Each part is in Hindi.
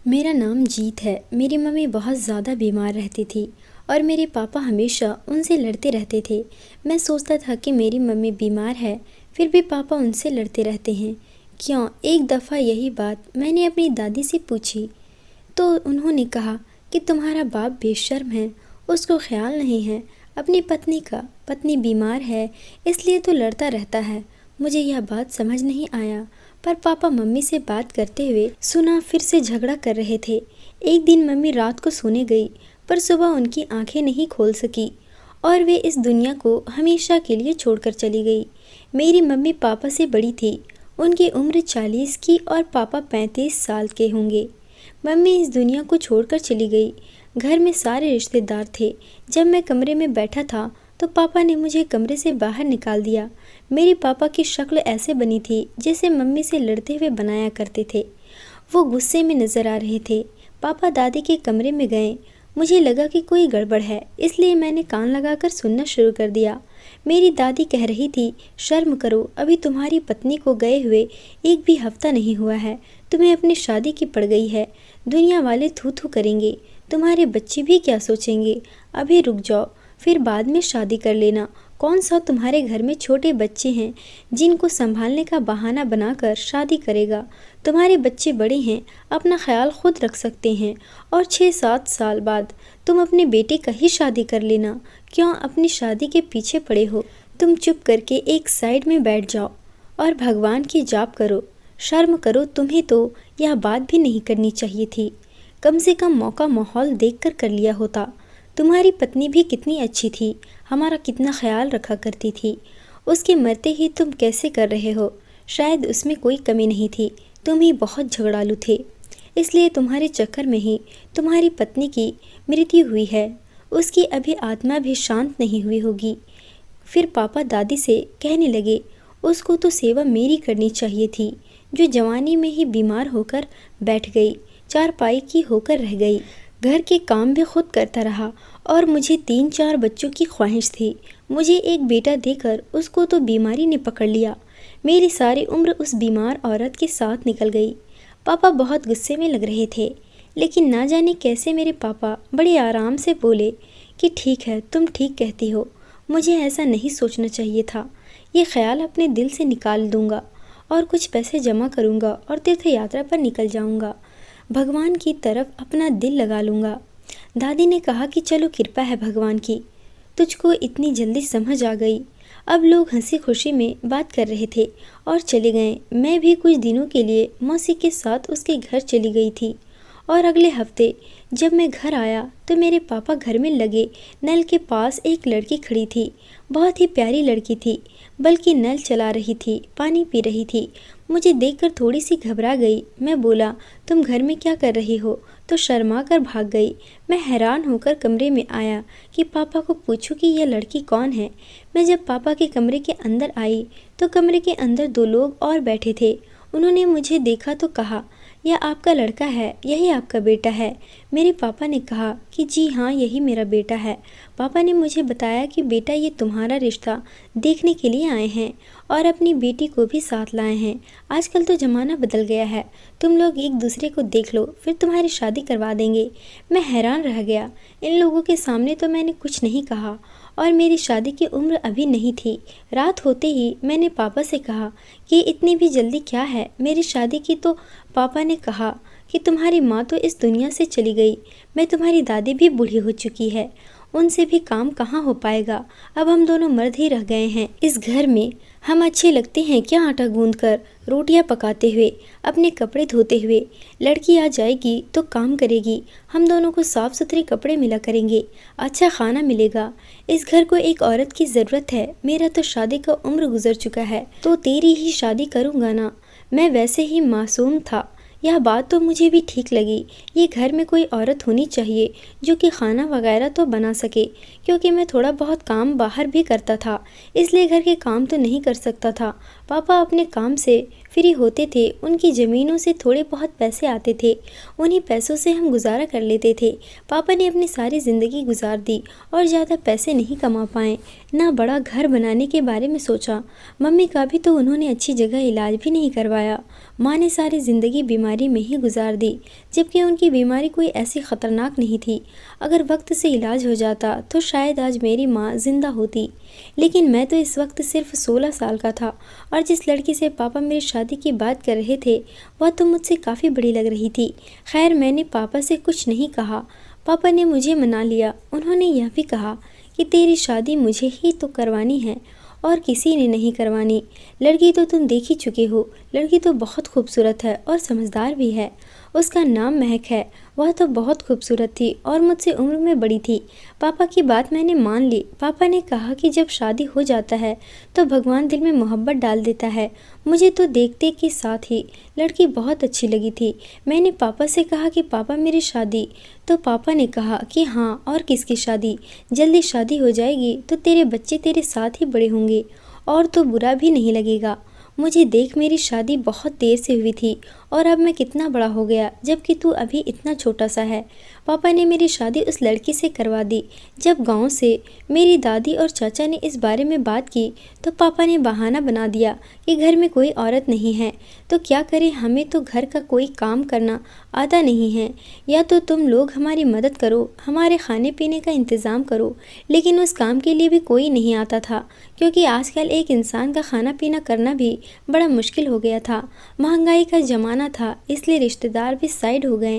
मेरा नाम जीत है। मेरी मम्मी बहुत ज़्यादा बीमार रहती थी और मेरे पापा हमेशा उनसे लड़ते रहते थे। मैं सोचता था कि मेरी मम्मी बीमार है, फिर भी पापा उनसे लड़ते रहते हैं, क्यों? एक दफ़ा यही बात मैंने अपनी दादी से पूछी तो उन्होंने कहा कि तुम्हारा बाप बेशर्म है, उसको ख्याल नहीं है अपनी पत्नी का। पत्नी बीमार है इसलिए तो लड़ता रहता है। मुझे यह बात समझ नहीं आया, पर पापा मम्मी से बात करते हुए सुना फिर से झगड़ा कर रहे थे। एक दिन मम्मी रात को सोने गई, पर सुबह उनकी आंखें नहीं खोल सकी और वे इस दुनिया को हमेशा के लिए छोड़कर चली गई। मेरी मम्मी पापा से बड़ी थी, उनकी उम्र 40 की और पापा 35 साल के होंगे। मम्मी इस दुनिया को छोड़कर चली गई। घर में सारे रिश्तेदार थे। जब मैं कमरे में बैठा था तो पापा ने मुझे कमरे से बाहर निकाल दिया। मेरे पापा की शक्ल ऐसे बनी थी जैसे मम्मी से लड़ते हुए बनाया करते थे। वो गुस्से में नज़र आ रहे थे। पापा दादी के कमरे में गए। मुझे लगा कि कोई गड़बड़ है, इसलिए मैंने कान लगाकर सुनना शुरू कर दिया। मेरी दादी कह रही थी, शर्म करो, अभी तुम्हारी पत्नी को गए हुए एक भी हफ्ता नहीं हुआ है, तुम्हें अपनी शादी की पड़ गई है। दुनिया वाले थू थू करेंगे, तुम्हारे बच्चे भी क्या सोचेंगे। अभी रुक जाओ, फिर बाद में शादी कर लेना। कौन सा तुम्हारे घर में छोटे बच्चे हैं जिनको संभालने का बहाना बनाकर शादी करेगा। तुम्हारे बच्चे बड़े हैं, अपना ख्याल खुद रख सकते हैं और 6-7 साल बाद तुम अपने बेटे का ही शादी कर लेना। क्यों अपनी शादी के पीछे पड़े हो? तुम चुप करके एक साइड में बैठ जाओ और भगवान की जाप करो। शर्म करो, तुम्हें तो यह बात भी नहीं करनी चाहिए थी। कम से कम मौका माहौल देखकर कर लिया होता। तुम्हारी पत्नी भी कितनी अच्छी थी, हमारा कितना ख्याल रखा करती थी। उसके मरते ही तुम कैसे कर रहे हो? शायद उसमें कोई कमी नहीं थी, तुम ही बहुत झगड़ालू थे, इसलिए तुम्हारे चक्कर में ही तुम्हारी पत्नी की मृत्यु हुई है। उसकी अभी आत्मा भी शांत नहीं हुई होगी। फिर पापा दादी से कहने लगे, उसको तो सेवा मेरी करनी चाहिए थी, जो जवानी में ही बीमार होकर बैठ गई, चारपाई की होकर रह गई। घर के काम भी खुद करता रहा और मुझे 3-4 बच्चों की ख्वाहिश थी। मुझे एक बेटा देकर उसको तो बीमारी ने पकड़ लिया। मेरी सारी उम्र उस बीमार औरत के साथ निकल गई। पापा बहुत गुस्से में लग रहे थे, लेकिन ना जाने कैसे मेरे पापा बड़े आराम से बोले कि ठीक है, तुम ठीक कहती हो, मुझे ऐसा नहीं सोचना चाहिए था। ये ख्याल अपने दिल से निकाल दूंगा और कुछ पैसे जमा करूंगा और तीर्थ यात्रा पर निकल जाऊंगा। भगवान की तरफ अपना दिल लगा लूँगा। दादी ने कहा कि चलो, कृपा है भगवान की, तुझको इतनी जल्दी समझ आ गई। अब लोग हंसी खुशी में बात कर रहे थे और चले गए। मैं भी कुछ दिनों के लिए मौसी के साथ उसके घर चली गई थी और अगले हफ्ते जब मैं घर आया तो मेरे पापा घर में लगे नल के पास एक लड़की खड़ी थी। बहुत ही प्यारी लड़की थी, बल्कि नल चला रही थी, पानी पी रही थी। मुझे देखकर थोड़ी सी घबरा गई। मैं बोला, तुम घर में क्या कर रही हो? तो शर्मा कर भाग गई। मैं हैरान होकर कमरे में आया कि पापा को पूछूं कि यह लड़की कौन है। मैं जब पापा के कमरे के अंदर आई तो कमरे के अंदर 2 लोग और बैठे थे। उन्होंने मुझे देखा तो कहा, यह आपका लड़का है, यही आपका बेटा है। मेरे पापा ने कहा कि जी हाँ, यही मेरा बेटा है। पापा ने मुझे बताया कि बेटा, ये तुम्हारा रिश्ता देखने के लिए आए हैं और अपनी बेटी को भी साथ लाए हैं। आजकल तो ज़माना बदल गया है, तुम लोग एक दूसरे को देख लो, फिर तुम्हारी शादी करवा देंगे। मैं हैरान रह गया। इन लोगों के सामने तो मैंने कुछ नहीं कहा और मेरी शादी की उम्र अभी नहीं थी। रात होते ही मैंने पापा से कहा कि इतनी भी जल्दी क्या है मेरी शादी की। तो पापा ने कहा कि तुम्हारी माँ तो इस दुनिया से चली गई, मैं तुम्हारी दादी भी बूढ़ी हो चुकी है, उनसे भी काम कहाँ हो पाएगा। अब हम दोनों मर्द ही रह गए हैं इस घर में। हम अच्छे लगते हैं क्या आटा गूंद कर, रोटियां पकाते हुए, अपने कपड़े धोते हुए? लड़की आ जाएगी तो काम करेगी, हम दोनों को साफ सुथरे कपड़े मिला करेंगे, अच्छा खाना मिलेगा। इस घर को एक औरत की ज़रूरत है। मेरा तो शादी का उम्र गुजर चुका है, तो तेरी ही शादी करूँगा ना। मैं वैसे ही मासूम था। यह बात तो मुझे भी ठीक लगी। ये घर में कोई औरत होनी चाहिए जो कि खाना वगैरह तो बना सके, क्योंकि मैं थोड़ा बहुत काम बाहर भी करता था, इसलिए घर के काम तो नहीं कर सकता था। पापा अपने काम से फ्री होते थे, उनकी ज़मीनों से थोड़े बहुत पैसे आते थे, उन्हीं पैसों से हम गुजारा कर लेते थे। पापा ने अपनी सारी ज़िंदगी गुजार दी और ज़्यादा पैसे नहीं कमा पाए, ना बड़ा घर बनाने के बारे में सोचा। मम्मी का भी तो उन्होंने अच्छी जगह इलाज भी नहीं करवाया। माँ ने सारी ज़िंदगी बीमारी में ही गुजार दी, जबकि उनकी बीमारी कोई ऐसी ख़तरनाक नहीं थी। अगर वक्त से इलाज हो जाता तो शायद आज मेरी माँ ज़िंदा होती। लेकिन मैं तो इस वक्त सिर्फ 16 साल का था, और जिस लड़की से पापा मेरी शादी की बात कर रहे थे वह तो मुझसे काफ़ी बड़ी लग रही थी। खैर, मैंने पापा से कुछ नहीं कहा। पापा ने मुझे मना लिया। उन्होंने यह भी कहा कि तेरी शादी मुझे ही तो करवानी है और किसी ने नहीं करवानी। लड़की तो तुम देख ही चुके हो। लड़की तो बहुत खूबसूरत है और समझदार भी है। उसका नाम महक है। वह तो बहुत खूबसूरत थी और मुझसे उम्र में बड़ी थी। पापा की बात मैंने मान ली। पापा ने कहा कि जब शादी हो जाता है तो भगवान दिल में मोहब्बत डाल देता है। मुझे तो देखते के साथ ही लड़की बहुत अच्छी लगी थी। मैंने पापा से कहा कि पापा मेरी शादी, तो पापा ने कहा कि हाँ, और किसकी शादी? जल्दी शादी हो जाएगी तो तेरे बच्चे तेरे साथ ही बड़े होंगे और तो बुरा भी नहीं लगेगा। मुझे देख, मेरी शादी बहुत देर से हुई थी और अब मैं कितना बड़ा हो गया, जबकि तू अभी इतना छोटा सा है। पापा ने मेरी शादी उस लड़की से करवा दी। जब गांव से मेरी दादी और चाचा ने इस बारे में बात की तो पापा ने बहाना बना दिया कि घर में कोई औरत नहीं है। तो क्या करें, हमें तो घर का कोई काम करना आता नहीं है। या तो तुम लोग हमारी मदद करो, हमारे खाने पीने का इंतज़ाम करो। लेकिन उस काम के लिए भी कोई नहीं आता था, क्योंकि आजकल एक इंसान का खाना पीना करना भी बड़ा मुश्किल हो गया था। महंगाई का ज़माना था, इसलिए रिश्तेदार भी साइड हो गए,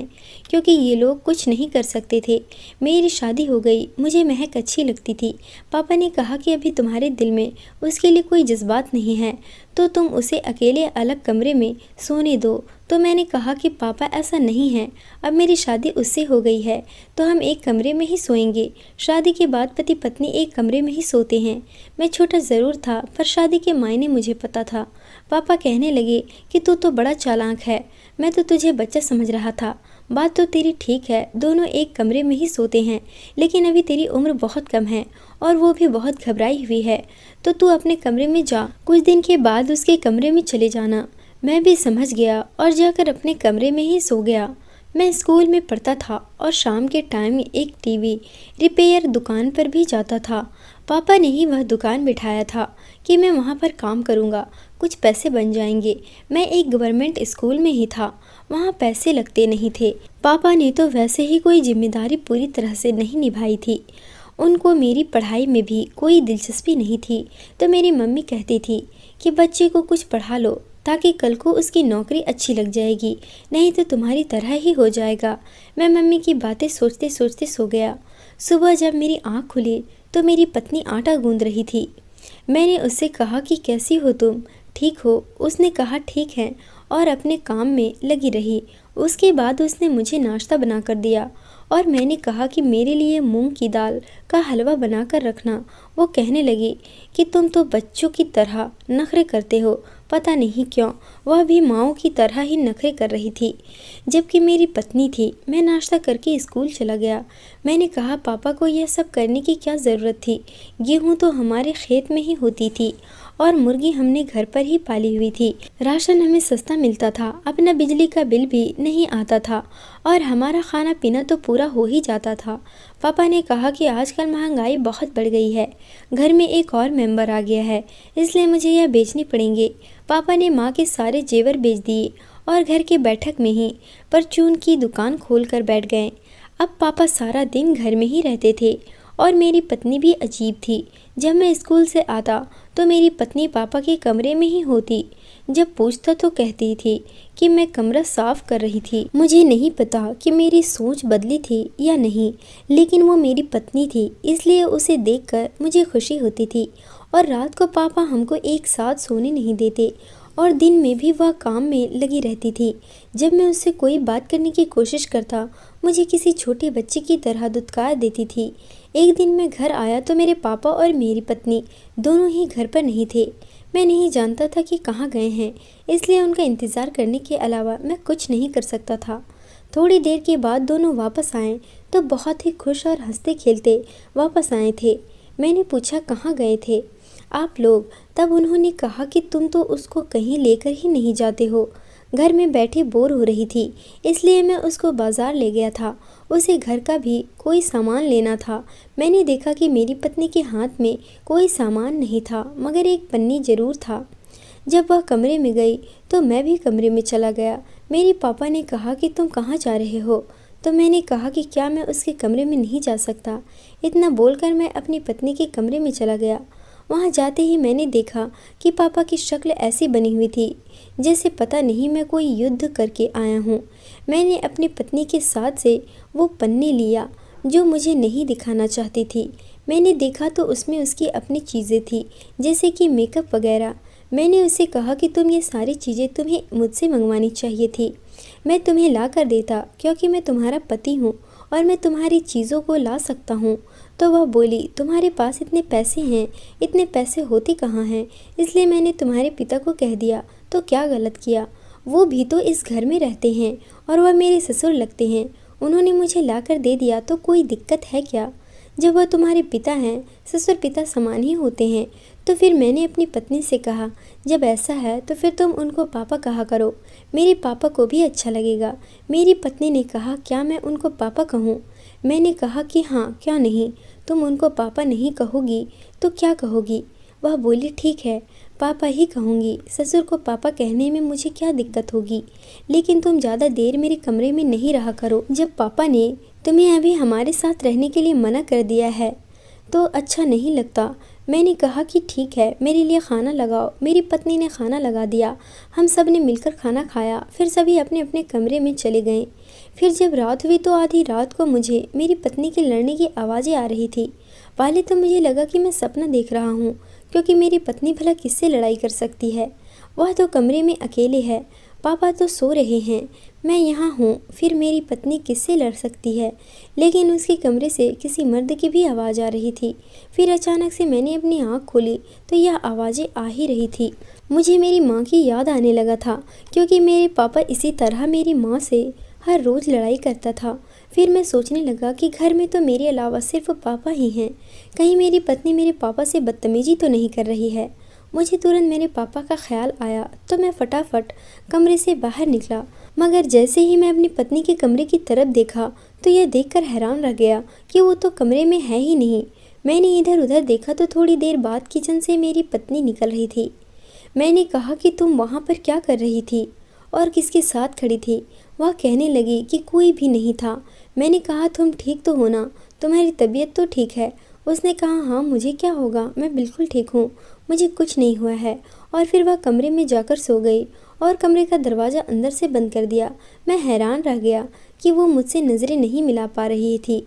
क्योंकि ये लोग कुछ नहीं कर सकते थे। मेरी शादी हो गई। मुझे महक अच्छी लगती थी। पापा ने कहा कि अभी तुम्हारे दिल में उसके लिए कोई जज्बात नहीं है, तो तुम उसे अकेले अलग कमरे में सोने दो। तो मैंने कहा कि पापा, ऐसा नहीं है। अब मेरी शादी उससे हो गई है तो हम एक कमरे में ही सोएंगे। शादी के बाद पति पत्नी एक कमरे में ही सोते हैं। मैं छोटा ज़रूर था, पर शादी के मायने मुझे पता था। पापा कहने लगे कि तू तो बड़ा चालाक है। मैं तो तुझे बच्चा समझ रहा था। बात तो तेरी ठीक है, दोनों एक कमरे में ही सोते हैं, लेकिन अभी तेरी उम्र बहुत कम है और वो भी बहुत घबराई हुई है। तो तू अपने कमरे में जा, कुछ दिन के बाद उसके कमरे में चले जाना। मैं भी समझ गया और जाकर अपने कमरे में ही सो गया। मैं स्कूल में पढ़ता था और शाम के टाइम एक टीवी रिपेयर दुकान पर भी जाता था। पापा ने ही वह दुकान बिठाया था कि मैं वहाँ पर काम करूँगा, कुछ पैसे बन जाएंगे। मैं एक गवर्नमेंट स्कूल में ही था, वहाँ पैसे लगते नहीं थे। पापा ने तो वैसे ही कोई जिम्मेदारी पूरी तरह से नहीं निभाई थी। उनको मेरी पढ़ाई में भी कोई दिलचस्पी नहीं थी। तो मेरी मम्मी कहती थी कि बच्चे को कुछ पढ़ा लो, ताकि कल को उसकी नौकरी अच्छी लग जाएगी, नहीं तो तुम्हारी तरह ही हो जाएगा। मैं मम्मी की बातें सोचते सोचते सो गया। सुबह जब मेरी आँख खुली तो मेरी पत्नी आटा गूंद रही थी। मैंने उससे कहा कि कैसी हो तुम, ठीक हो? उसने कहा ठीक है, और अपने काम में लगी रही। उसके बाद उसने मुझे नाश्ता बना कर दिया और मैंने कहा कि मेरे लिए मूंग की दाल का हलवा बना कर रखना। वो कहने लगी कि तुम तो बच्चों की तरह नखरे करते हो, पता नहीं क्यों। वह भी माँओं की तरह ही नखरे कर रही थी, जबकि मेरी पत्नी थी। मैं नाश्ता करके स्कूल चला गया। मैंने कहा, पापा को यह सब करने की क्या ज़रूरत थी? गेहूँ तो हमारे खेत में ही होती थी और मुर्गी हमने घर पर ही पाली हुई थी। राशन हमें सस्ता मिलता था, अपना बिजली का बिल भी नहीं आता था और हमारा खाना पीना तो पूरा हो ही जाता था। पापा ने कहा कि आजकल महंगाई बहुत बढ़ गई है, घर में एक और मेंबर आ गया है, इसलिए मुझे यह बेचने पड़ेंगे। पापा ने माँ के सारे जेवर बेच दिए और घर के बैठक में ही परचून की दुकान खोल कर बैठ गए। अब पापा सारा दिन घर में ही रहते थे और मेरी पत्नी भी अजीब थी। जब मैं स्कूल से आता तो मेरी पत्नी पापा के कमरे में ही होती। जब पूछता तो कहती थी कि मैं कमरा साफ कर रही थी। मुझे नहीं पता कि मेरी सोच बदली थी या नहीं, लेकिन वो मेरी पत्नी थी, इसलिए उसे देखकर मुझे खुशी होती थी। और रात को पापा हमको एक साथ सोने नहीं देते और दिन में भी वह काम में लगी रहती थी। जब मैं उससे कोई बात करने की कोशिश करता, मुझे किसी छोटे बच्चे की तरह दुत्कार देती थी। एक दिन मैं घर आया तो मेरे पापा और मेरी पत्नी दोनों ही घर पर नहीं थे। मैं नहीं जानता था कि कहाँ गए हैं, इसलिए उनका इंतज़ार करने के अलावा मैं कुछ नहीं कर सकता था। थोड़ी देर के बाद दोनों वापस आए तो बहुत ही खुश और हंसते खेलते वापस आए थे। मैंने पूछा, कहाँ गए थे आप लोग? तब उन्होंने कहा कि तुम तो उसको कहीं लेकर ही नहीं जाते हो। घर में बैठे बोर हो रही थी, इसलिए मैं उसको बाज़ार ले गया था। उसे घर का भी कोई सामान लेना था। मैंने देखा कि मेरी पत्नी के हाथ में कोई सामान नहीं था, मगर एक पन्नी ज़रूर था जब वह कमरे में गई तो मैं भी कमरे में चला गया। मेरे पापा ने कहा कि तुम कहाँ जा रहे हो? तो मैंने कहा कि क्या मैं उसके कमरे में नहीं जा सकता। इतना बोलकर मैं अपनी पत्नी के कमरे में चला गया। वहाँ जाते ही मैंने देखा कि पापा की शक्ल ऐसी बनी हुई थी जैसे पता नहीं मैं कोई युद्ध करके आया हूँ। मैंने अपनी पत्नी के साथ से वो पन्नी लिया जो मुझे नहीं दिखाना चाहती थी। मैंने देखा तो उसमें उसकी अपनी चीज़ें थी, जैसे कि मेकअप वगैरह। मैंने उसे कहा कि तुम ये सारी चीज़ें तुम्हें मुझसे मंगवानी चाहिए थी, मैं तुम्हें ला कर देता क्योंकि मैं तुम्हारा पति हूँ और मैं तुम्हारी चीज़ों को ला सकता हूँ। तो वह बोली, तुम्हारे पास इतने पैसे हैं, इतने पैसे होते कहाँ हैं? इसलिए मैंने तुम्हारे पिता को कह दिया। तो क्या गलत किया? वो भी तो इस घर में रहते हैं और वह मेरे ससुर लगते हैं। उन्होंने मुझे ला कर दे दिया तो कोई दिक्कत है क्या? जब वह तुम्हारे पिता हैं, ससुर पिता समान ही होते हैं। तो फिर मैंने अपनी पत्नी से कहा, जब ऐसा है तो फिर तुम उनको पापा कहा करो, मेरे पापा को भी अच्छा लगेगा। मेरी पत्नी ने कहा, क्या मैं उनको पापा कहूँ? मैंने कहा कि हाँ, क्यों नहीं, तुम उनको पापा नहीं कहोगी तो क्या कहोगी? वह बोली, ठीक है, पापा ही कहूँगी। ससुर को पापा कहने में मुझे क्या दिक्कत होगी, लेकिन तुम ज़्यादा देर मेरे कमरे में नहीं रहा करो। जब पापा ने तुम्हें अभी हमारे साथ रहने के लिए मना कर दिया है तो अच्छा नहीं लगता। मैंने कहा कि ठीक है, मेरे लिए खाना लगाओ। मेरी पत्नी ने खाना लगा दिया। हम सब ने मिलकर खाना खाया। फिर सभी अपने अपने कमरे में चले गए। फिर जब रात हुई तो आधी रात को मुझे मेरी पत्नी के लड़ने की आवाज़ें आ रही थी। पहले तो मुझे लगा कि मैं सपना देख रहा हूँ, क्योंकि मेरी पत्नी भला किससे लड़ाई कर सकती है? वह तो कमरे में अकेले है, पापा तो सो रहे हैं, मैं यहाँ हूँ, फिर मेरी पत्नी किससे लड़ सकती है? लेकिन उसके कमरे से किसी मर्द की भी आवाज़ आ रही थी। फिर अचानक से मैंने अपनी आँख खोली तो यह आवाज़ें आ ही रही थी। मुझे मेरी माँ की याद आने लगा था, क्योंकि मेरे पापा इसी तरह मेरी माँ से हर रोज़ लड़ाई करता था। फिर मैं सोचने लगा कि घर में तो मेरे अलावा सिर्फ पापा ही हैं, कहीं मेरी पत्नी मेरे पापा से बदतमीजी तो नहीं कर रही है। मुझे तुरंत मेरे पापा का ख्याल आया तो मैं फटाफट कमरे से बाहर निकला। मगर जैसे ही मैं अपनी पत्नी के कमरे की तरफ देखा तो यह देखकर हैरान रह गया कि वो तो कमरे में है ही नहीं। मैंने इधर उधर देखा तो थोड़ी देर बाद किचन से मेरी पत्नी निकल रही थी। मैंने कहा कि तुम वहाँ पर क्या कर रही थी और किसके साथ खड़ी थी? वह कहने लगी कि कोई भी नहीं था। मैंने कहा, तुम ठीक तो हो ना? तुम्हारी तबीयत तो ठीक है? उसने कहा, हाँ, मुझे क्या होगा, मैं बिल्कुल ठीक हूँ, मुझे कुछ नहीं हुआ है। और फिर वह कमरे में जाकर सो गई और कमरे का दरवाज़ा अंदर से बंद कर दिया। मैं हैरान रह गया कि वो मुझसे नज़रें नहीं मिला पा रही थी।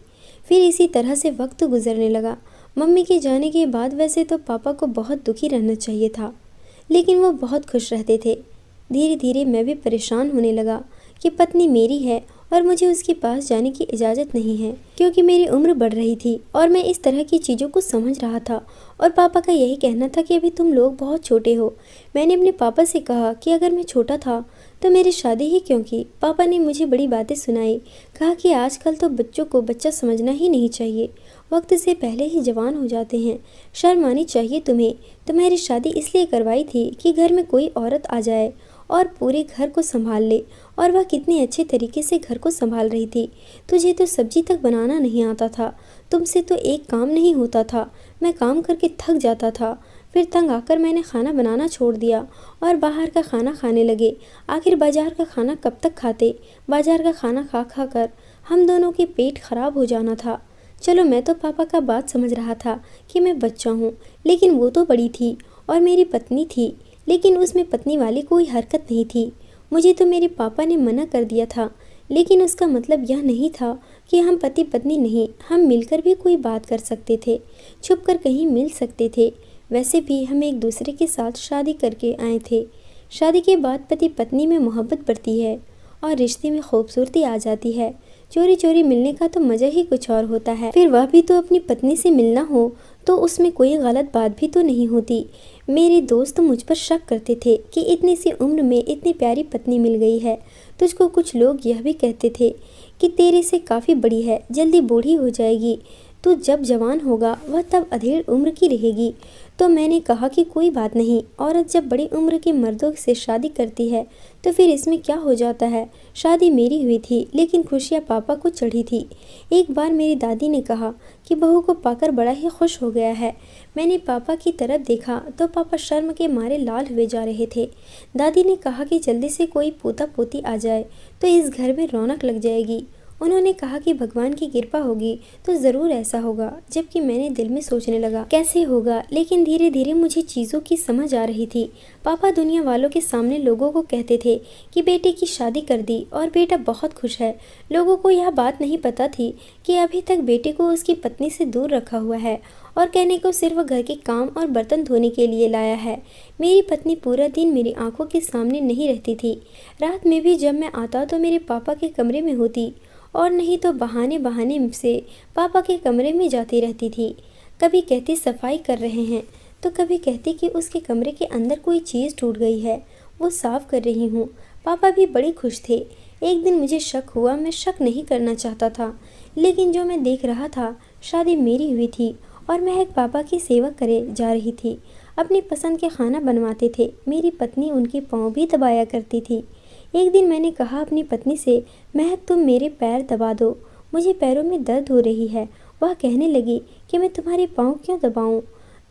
फिर इसी तरह से वक्त गुजरने लगा। मम्मी के जाने के बाद वैसे तो पापा को बहुत दुखी रहना चाहिए था, लेकिन वो बहुत खुश रहते थे। धीरे धीरे मैं भी परेशान होने लगा कि पत्नी मेरी है और मुझे उसके पास जाने की इजाज़त नहीं है, क्योंकि मेरी उम्र बढ़ रही थी और मैं इस तरह की चीज़ों को समझ रहा था। और पापा का यही कहना था कि अभी तुम लोग बहुत छोटे हो। मैंने अपने पापा से कहा कि अगर मैं छोटा था तो मेरी शादी ही क्यों की? पापा ने मुझे बड़ी बातें सुनाई। कहा कि आजकल तो बच्चों को बच्चा समझना ही नहीं चाहिए, वक्त से पहले ही जवान हो जाते हैं। शर्म आनी चाहिए तुम्हें। तुम्हारी शादी इसलिए करवाई थी कि घर में कोई औरत आ जाए और पूरे घर को संभाल ले। और वह कितने अच्छे तरीके से घर को संभाल रही थी। तुझे तो सब्जी तक बनाना नहीं आता था, तुमसे तो एक काम नहीं होता था। मैं काम करके थक जाता था। फिर तंग आकर मैंने खाना बनाना छोड़ दिया और बाहर का खाना खाने लगे। आखिर बाजार का खाना कब तक खाते? बाजार का खाना खा खा कर हम दोनों के पेट खराब हो जाना था। चलो, मैं तो पापा का बात समझ रहा था कि मैं बच्चा हूँ, लेकिन वो तो बड़ी थी और मेरी पत्नी थी, लेकिन उसमें पत्नी वाली कोई हरकत नहीं थी। मुझे तो मेरे पापा ने मना कर दिया था, लेकिन उसका मतलब यह नहीं था कि हम पति पत्नी नहीं, हम मिलकर भी कोई बात कर सकते थे, छुप कर कहीं मिल सकते थे। वैसे भी हम एक दूसरे के साथ शादी करके आए थे। शादी के बाद पति पत्नी में मोहब्बत बढ़ती है और रिश्ते में खूबसूरती आ जाती है। चोरी चोरी मिलने का तो मज़ा ही कुछ और होता है। फिर वह भी तो अपनी पत्नी से मिलना हो तो उसमें कोई गलत बात भी तो नहीं होती। मेरे दोस्त मुझ पर शक करते थे कि इतनी सी उम्र में इतनी प्यारी पत्नी मिल गई है तुझको। कुछ लोग यह भी कहते थे कि तेरे से काफ़ी बड़ी है, जल्दी बूढ़ी हो जाएगी, तू जब जवान होगा वह तब अधेड़ उम्र की रहेगी। तो मैंने कहा कि कोई बात नहीं, औरत जब बड़ी उम्र के मर्दों से शादी करती है तो फिर इसमें क्या हो जाता है। शादी मेरी हुई थी लेकिन खुशियाँ पापा को चढ़ी थी। एक बार मेरी दादी ने कहा कि बहू को पाकर बड़ा ही खुश हो गया है। मैंने पापा की तरफ देखा तो पापा शर्म के मारे लाल हुए जा रहे थे। दादी ने कहा कि जल्दी से कोई पोता पोती आ जाए तो इस घर में रौनक लग जाएगी। उन्होंने कहा कि भगवान की कृपा होगी तो ज़रूर ऐसा होगा। जबकि मैंने दिल में सोचने लगा कैसे होगा, लेकिन धीरे धीरे मुझे चीज़ों की समझ आ रही थी। पापा दुनिया वालों के सामने लोगों को कहते थे कि बेटे की शादी कर दी और बेटा बहुत खुश है। लोगों को यह बात नहीं पता थी कि अभी तक बेटे को उसकी पत्नी से दूर रखा हुआ है और कहने को सिर्फ घर के काम और बर्तन धोने के लिए लाया है। मेरी पत्नी पूरा दिन मेरी आंखों के सामने नहीं रहती थी। रात में भी जब मैं आता तो मेरे पापा के कमरे में होती और नहीं तो बहाने बहाने से पापा के कमरे में जाती रहती थी। कभी कहती सफाई कर रहे हैं तो कभी कहती कि उसके कमरे के अंदर कोई चीज़ टूट गई है, वो साफ कर रही हूँ। पापा भी बड़े खुश थे। एक दिन मुझे शक हुआ। मैं शक नहीं करना चाहता था, लेकिन जो मैं देख रहा था, शादी मेरी हुई थी और मैं एक पापा की सेवा करे जा रही थी। अपनी पसंद के खाना बनवाते थे। मेरी पत्नी उनके पाँव भी दबाया करती थी। एक दिन मैंने कहा अपनी पत्नी से, महक तुम मेरे पैर दबा दो, मुझे पैरों में दर्द हो रही है। वह कहने लगी कि मैं तुम्हारे पाँव क्यों दबाऊं?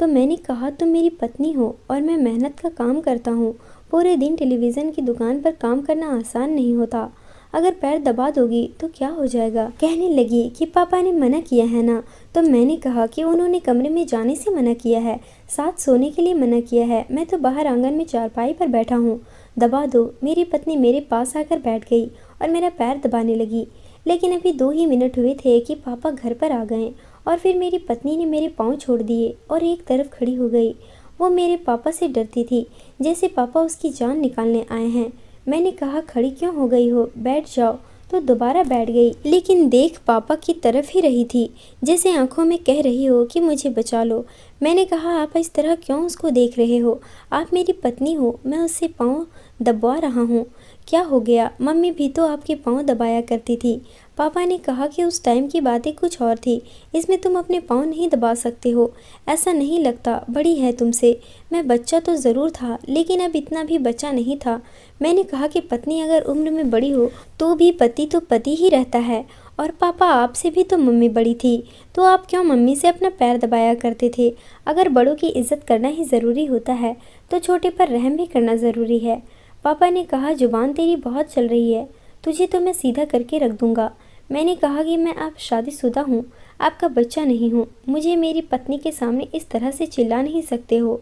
तो मैंने कहा तुम मेरी पत्नी हो और मैं मेहनत का काम करता हूँ। पूरे दिन टेलीविज़न की दुकान पर काम करना आसान नहीं होता। अगर पैर दबा दोगी तो क्या हो जाएगा? कहने लगी कि पापा ने मना किया है ना। तो मैंने कहा कि उन्होंने कमरे में जाने से मना किया है, साथ सोने के लिए मना किया है। मैं तो बाहर आंगन में चारपाई पर बैठा हूँ, दबा दो। मेरी पत्नी मेरे पास आकर बैठ गई और मेरा पैर दबाने लगी। लेकिन अभी 2 ही मिनट हुए थे कि पापा घर पर आ गए और फिर मेरी पत्नी ने मेरे पाँव छोड़ दिए और एक तरफ खड़ी हो गई। वो मेरे पापा से डरती थी, जैसे पापा उसकी जान निकालने आए हैं। मैंने कहा खड़ी क्यों हो गई हो, बैठ जाओ। तो दोबारा बैठ गई, लेकिन देख पापा की तरफ ही रही थी, जैसे आंखों में कह रही हो कि मुझे बचा लो। मैंने कहा आप इस तरह क्यों उसको देख रहे हो? आप मेरी पत्नी हो, मैं उससे पाँव दबवा रहा हूँ। क्या हो गया? मम्मी भी तो आपके पाँव दबाया करती थी। पापा ने कहा कि उस टाइम की बातें कुछ और थी, इसमें तुम अपने पाँव नहीं दबा सकते हो। ऐसा नहीं लगता, बड़ी है तुमसे। मैं बच्चा तो ज़रूर था, लेकिन अब इतना भी बच्चा नहीं था। मैंने कहा कि पत्नी अगर उम्र में बड़ी हो तो भी पति तो पति ही रहता है। और पापा आपसे भी तो मम्मी बड़ी थी, तो आप क्यों मम्मी से अपना पैर दबाया करते थे? अगर बड़ों की इज्जत करना ही ज़रूरी होता है तो छोटे पर रहम भी करना ज़रूरी है। पापा ने कहा जुबान तेरी बहुत चल रही है, तुझे तो मैं सीधा करके रख दूंगा। मैंने कहा कि मैं अब शादीशुदा हूँ, आपका बच्चा नहीं हूँ। मुझे मेरी पत्नी के सामने इस तरह से चिल्ला नहीं सकते हो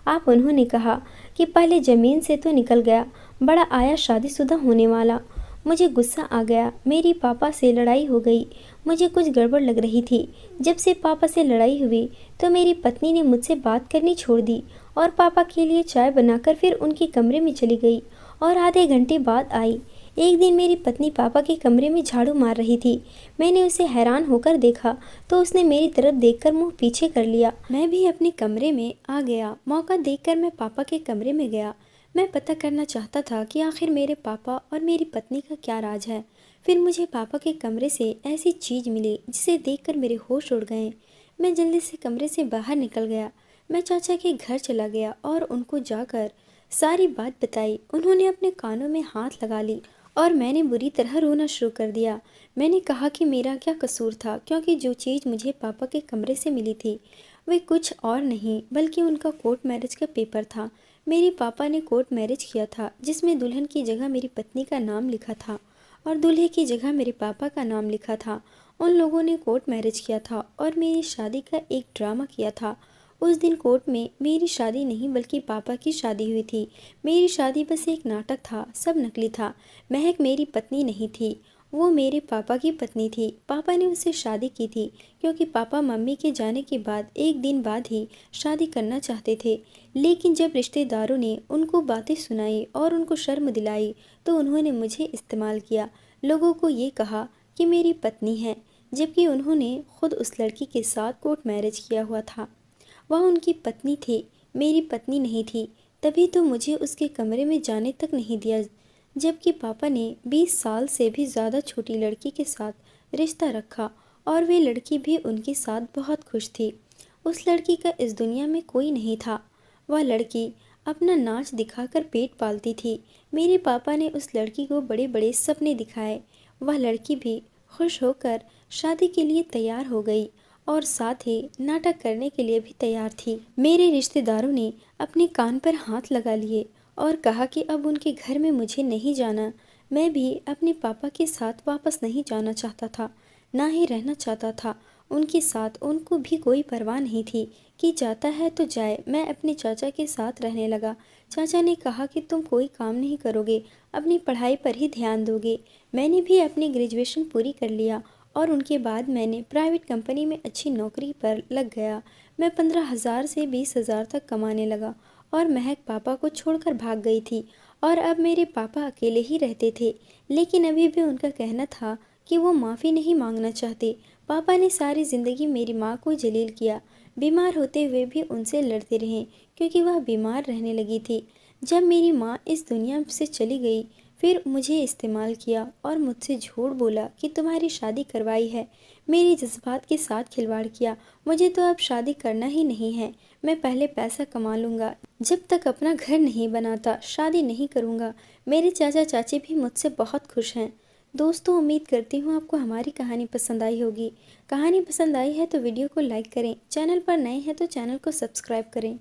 आप। उन्होंने कहा कि पहले ज़मीन से तो निकल गया, बड़ा आया शादीशुदा होने वाला। मुझे गुस्सा आ गया। मेरी पापा से लड़ाई हो गई। मुझे कुछ गड़बड़ लग रही थी। जब से पापा से लड़ाई हुई तो मेरी पत्नी ने मुझसे बात करनी छोड़ दी और पापा के लिए चाय बनाकर फिर उनके कमरे में चली गई और आधे घंटे बाद आई। एक दिन मेरी पत्नी पापा के कमरे में झाड़ू मार रही थी। मैंने उसे हैरान होकर देखा तो उसने मेरी तरफ देखकर मुंह पीछे कर लिया। मैं भी अपने कमरे में आ गया। मौका देखकर मैं पापा के कमरे में गया। मैं पता करना चाहता था कि आखिर मेरे पापा और मेरी पत्नी का क्या राज है। फिर मुझे पापा के कमरे से ऐसी चीज़ मिली जिसे देखकर मेरे होश उड़ गए। मैं जल्दी से कमरे से बाहर निकल गया। मैं चाचा के घर चला गया और उनको जाकर सारी बात बताई। उन्होंने अपने कानों में हाथ लगा ली और मैंने बुरी तरह रोना शुरू कर दिया। मैंने कहा कि मेरा क्या कसूर था, क्योंकि जो चीज़ मुझे पापा के कमरे से मिली थी वे कुछ और नहीं बल्कि उनका कोर्ट मैरिज का पेपर था। मेरे पापा ने कोर्ट मैरिज किया था जिसमें दुल्हन की जगह मेरी पत्नी का नाम लिखा था और दूल्हे की जगह मेरे पापा का नाम लिखा था। उन लोगों ने कोर्ट मैरिज किया था और मेरी शादी का एक ड्रामा किया था। उस दिन कोर्ट में मेरी शादी नहीं बल्कि पापा की शादी हुई थी। मेरी शादी बस एक नाटक था, सब नकली था। महक मेरी पत्नी नहीं थी, वो मेरे पापा की पत्नी थी। पापा ने उससे शादी की थी क्योंकि पापा मम्मी के जाने के बाद एक दिन बाद ही शादी करना चाहते थे। लेकिन जब रिश्तेदारों ने उनको बातें सुनाई और उनको शर्म दिलाई तो उन्होंने मुझे इस्तेमाल किया। लोगों को ये कहा कि मेरी पत्नी है, जबकि उन्होंने खुद उस लड़की के साथ कोर्ट मैरिज किया हुआ था। वह उनकी पत्नी थी, मेरी पत्नी नहीं थी। तभी तो मुझे उसके कमरे में जाने तक नहीं दिया, जबकि पापा ने 20 साल से भी ज़्यादा छोटी लड़की के साथ रिश्ता रखा और वे लड़की भी उनके साथ बहुत खुश थी। उस लड़की का इस दुनिया में कोई नहीं था। वह लड़की अपना नाच दिखाकर पेट पालती थी। मेरे पापा ने उस लड़की को बड़े बड़े सपने दिखाए। वह लड़की भी खुश होकर शादी के लिए तैयार हो गई और साथ ही नाटक करने के लिए भी तैयार थी। मेरे रिश्तेदारों ने अपने कान पर हाथ लगा लिए और कहा कि अब उनके घर में मुझे नहीं जाना। मैं भी अपने पापा के साथ वापस नहीं जाना चाहता था, ना ही रहना चाहता था उनके साथ। उनको भी कोई परवाह नहीं थी कि जाता है तो जाए। मैं अपने चाचा के साथ रहने लगा। चाचा ने कहा कि तुम कोई काम नहीं करोगे, अपनी पढ़ाई पर ही ध्यान दोगे। मैंने भी अपनी ग्रेजुएशन पूरी कर लिया और उनके बाद मैंने प्राइवेट कंपनी में अच्छी नौकरी पर लग गया। मैं 15,000 से 20,000 तक कमाने लगा और महक पापा को छोड़कर भाग गई थी और अब मेरे पापा अकेले ही रहते थे। लेकिन अभी भी उनका कहना था कि वो माफ़ी नहीं मांगना चाहते। पापा ने सारी ज़िंदगी मेरी माँ को जलील किया। बीमार होते हुए भी उनसे लड़ते रहे क्योंकि वह बीमार रहने लगी थी। जब मेरी माँ इस दुनिया से चली गई फिर मुझे इस्तेमाल किया और मुझसे झूठ बोला कि तुम्हारी शादी करवाई है। मेरे जज्बात के साथ खिलवाड़ किया। मुझे तो अब शादी करना ही नहीं है। मैं पहले पैसा कमा लूँगा, जब तक अपना घर नहीं बनाता शादी नहीं करूँगा। मेरे चाचा चाची भी मुझसे बहुत खुश हैं। दोस्तों, उम्मीद करती हूँ आपको हमारी कहानी पसंद आई होगी। कहानी पसंद आई है तो वीडियो को लाइक करें, चैनल पर नए हैं तो चैनल को सब्सक्राइब करें।